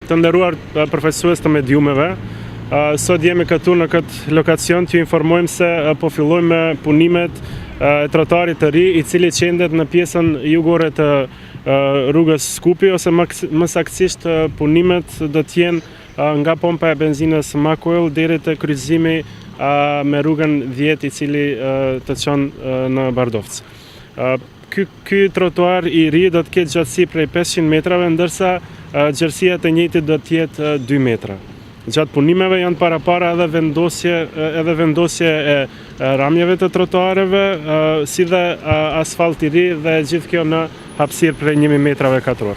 Të nderuar përfaqësues të mediumeve, sot jemi këtu në këtë lokacion të ju informojmë se po fillojmë me punimet e trotuarit të ri i cili qendet në pjesën jugore të rrugës Skupi, ose më saktësisht punimet do të jenë nga pompa e benzinës Makoil deri te kryqëzimi me rrugën 10 i cili të çon në Bardovcë. Ky trotuar i ri do të ketë gjatësi prej 500 metrave, ndërsa gjerësia të njëjtit do të jetë 2 metra. Gjatë punimeve janë para edhe vendosje e ramjeve të trotuareve, si dhe asfalt i ri dhe gjithë kjo në hapësirë prej 1000 metrave katror.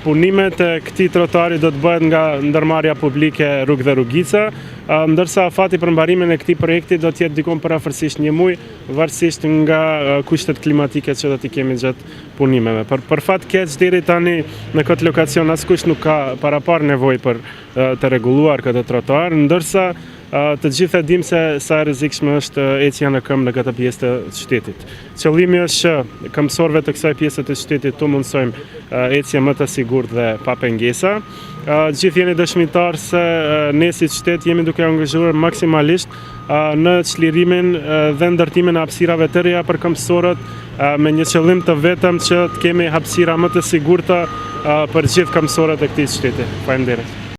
Punimet e këtij trotuari do të bëhet nga ndërmarrja publike Rrugë dhe Rrugica, ndërsa afati për mbarimin e këtij projekti do të jetë dikom parafërsisht 1 muaj, varësisht nga kushtet klimatike që do t'i kemi gjatë punimeve. Për fat keq deri tani në këtë lokacion askush nuk ka parapar nevojë për të rregulluar këtë trotuar, ndërsa të gjithë e dim se sa e rrezikshme është ecja në këmbë në këtë pjesë të qytetit. Qëllimi është që këmbësorëve të kësaj pjese të qytetit të mundsojmë ecje më të sigurt dhe pa pengesa. Gjithë jeni dëshmitar se ne si qytet jemi duke angazhuar maksimalisht në çlirimin dhe ndërtimin e hapësirave të reja për këmbësorët, me një qëllim të vetëm që të kemi hapësira më të sigurta për gjithë këmbësorët e këtij qyteti. Faleminderit.